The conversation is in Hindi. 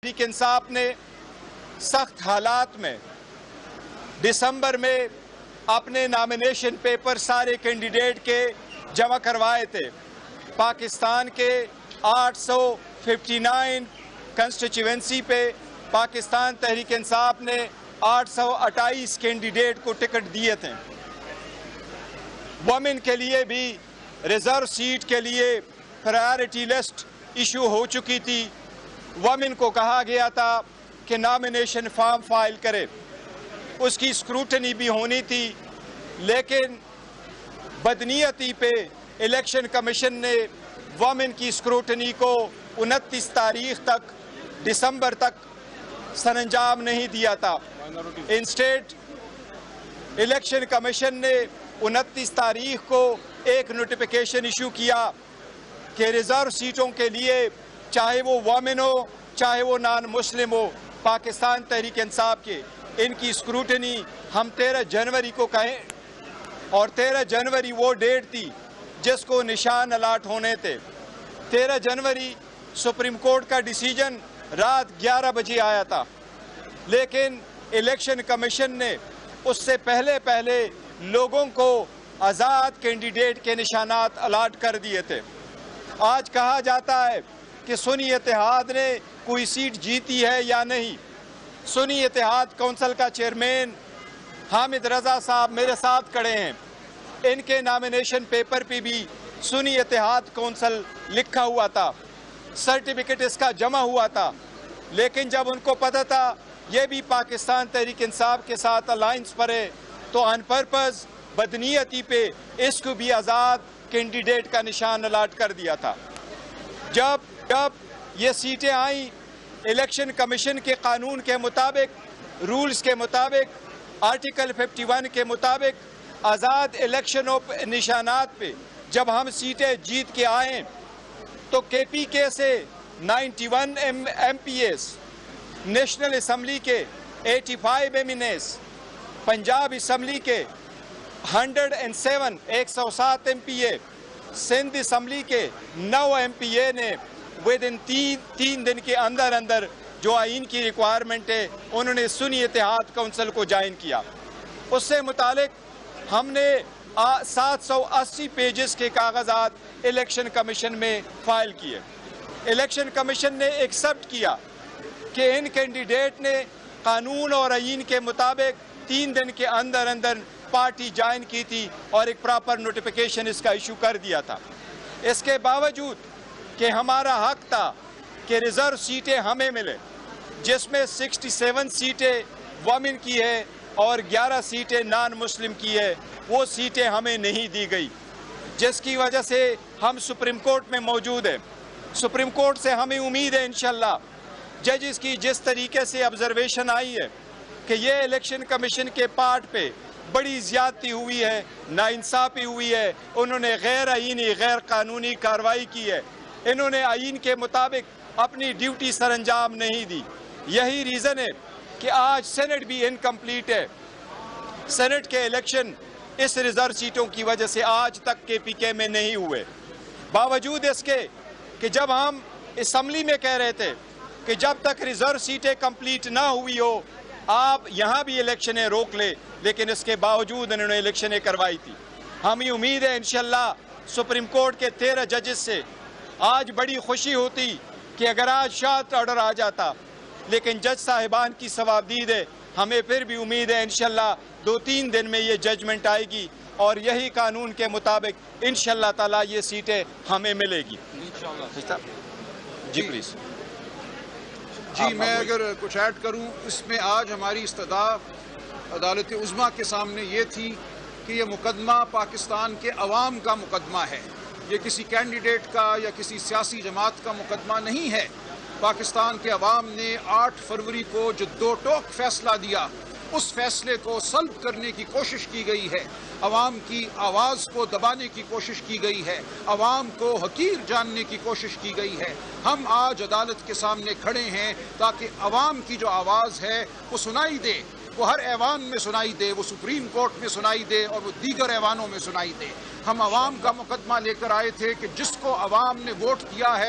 तहरीक इंसाफ ने सख्त हालात में दिसंबर में अपने नॉमिनेशन पेपर सारे कैंडिडेट के जमा करवाए थे। पाकिस्तान के 859 कंस्टिट्यूएंसी पे पाकिस्तान तहरीक इंसाफ ने 828 कैंडिडेट को टिकट दिए थे। वुमेन के लिए भी रिजर्व सीट के लिए प्रायोरिटी लिस्ट इशू हो चुकी थी। वुमेन को कहा गया था कि नॉमिनेशन फॉर्म फाइल करे, उसकी स्क्रूटनी भी होनी थी, लेकिन बदनीयती पे इलेक्शन कमीशन ने वुमेन की स्क्रूटनी को 29 तारीख तक दिसंबर तक सरंजाम नहीं दिया था। इंस्टेड इलेक्शन कमीशन ने 29 तारीख को एक नोटिफिकेशन इशू किया कि रिजर्व सीटों के लिए चाहे वो वुमेन हो चाहे वो नॉन मुस्लिम हो, पाकिस्तान तहरीक इंसाफ के इनकी स्क्रूटनी हम 13 जनवरी को कहें, और 13 जनवरी वो डेट थी जिसको निशान अलाट होने थे। 13 जनवरी सुप्रीम कोर्ट का डिसीजन रात 11 बजे आया था, लेकिन इलेक्शन कमीशन ने उससे पहले लोगों को आज़ाद कैंडिडेट के निशानात अलाट कर दिए थे। आज कहा जाता है कि सुन्नी इत्तेहाद ने कोई सीट जीती है या नहीं। सुन्नी इत्तेहाद कौंसिल का चेयरमैन हामिद रजा साहब मेरे साथ खड़े हैं, इनके नॉमिनेशन पेपर पे भी सुन्नी इत्तेहाद कौंसिल लिखा हुआ था, सर्टिफिकेट इसका जमा हुआ था, लेकिन जब उनको पता था ये भी पाकिस्तान तहरीक इंसाफ के साथ अलायंस पर है, तो ऑन पर्पस बदनीयती पे इसको भी आज़ाद कैंडिडेट का निशान अलाट कर दिया था। जब ये सीटें आई, इलेक्शन कमीशन के कानून के मुताबिक, रूल्स के मुताबिक, आर्टिकल 51 के मुताबिक आज़ाद इलेक्शन निशानात पे जब हम सीटें जीत के आए तो KPK से 91 MPs, नेशनल असम्बली के 85 MNs, पंजाब असम्बली के 107 MPA, सिंध असम्बली के 9 MPA ने विद इन तीन दिन के अंदर जो आइन की रिक्वायरमेंट है उन्होंने सुन्नी इत्तेहाद कौंसिल को ज्वाइन किया। उससे मुतालिक हमने 780 पेजेस के कागजात इलेक्शन कमीशन में फाइल किए। इलेक्शन कमीशन ने एक्सेप्ट किया कि इन कैंडिडेट ने कानून और आइन के मुताबिक 3 दिन के अंदर पार्टी ज्वाइन की थी और एक प्रॉपर नोटिफिकेशन इसका इशू कर दिया था। इसके बावजूद कि हमारा हक था कि रिजर्व सीटें हमें मिले, जिसमें 67 सीटें वुमेन की है और 11 सीटें नॉन मुस्लिम की है, वो सीटें हमें नहीं दी गई, जिसकी वजह से हम सुप्रीम कोर्ट में मौजूद हैं। सुप्रीम कोर्ट से हमें उम्मीद है इंशाल्लाह, जजेस की जिस तरीके से ऑब्जर्वेशन आई है कि ये इलेक्शन कमीशन के पार्ट पे बड़ी ज़्यादती हुई है, नाइंसाफ़ी हुई है, उन्होंने गैर आईनी गैर कानूनी कार्रवाई की है, इन्होंने आइन के मुताबिक अपनी ड्यूटी सरंजाम नहीं दी। यही रीज़न है कि आज सेनेट भी इनकम्प्लीट है। सेनेट के इलेक्शन इस रिजर्व सीटों की वजह से आज तक KPK में नहीं हुए, बावजूद इसके कि जब हम असम्बली में कह रहे थे कि जब तक रिजर्व सीटें कंप्लीट ना हुई हो आप यहाँ भी इलेक्शनें रोक ले, लेकिन इसके बावजूद इन्होंने इलेक्शनें करवाई थी। हमें उम्मीद है इंशाल्लाह सुप्रीम कोर्ट के 13 जजेस से आज बड़ी खुशी होती कि अगर आज शार्ट ऑर्डर आ जाता, लेकिन जज साहिबान की सवाबदीद है, हमें फिर भी उम्मीद है इंशाल्लाह 2-3 दिन में ये जजमेंट आएगी और यही कानून के मुताबिक इंशाल्लाह ताला ये सीटें हमें मिलेगी इंशाल्लाह। जी प्लीज़। जी मैं अगर कुछ ऐड करूं, इसमें आज हमारी इस्तदा अदालत उज़्मा के सामने ये थी कि ये मुकदमा पाकिस्तान के अवाम का मुकदमा है, ये किसी कैंडिडेट का या किसी सियासी जमात का मुकदमा नहीं है। पाकिस्तान के अवाम ने 8 फरवरी को जो दो टोक फैसला दिया, उस फैसले को सल्ब करने की कोशिश की गई है, अवाम की आवाज़ को दबाने की कोशिश की गई है, अवाम को हकीर जानने की कोशिश की गई है। हम आज अदालत के सामने खड़े हैं ताकि अवाम की जो आवाज़ है वो सुनाई दे, वो हर ऐवान में सुनाई दे, वो सुप्रीम कोर्ट में सुनाई दे और वो दीगर ऐवानों में सुनाई दे। हम अवाम का मुकदमा लेकर आए थे कि जिसको अवाम ने वोट किया है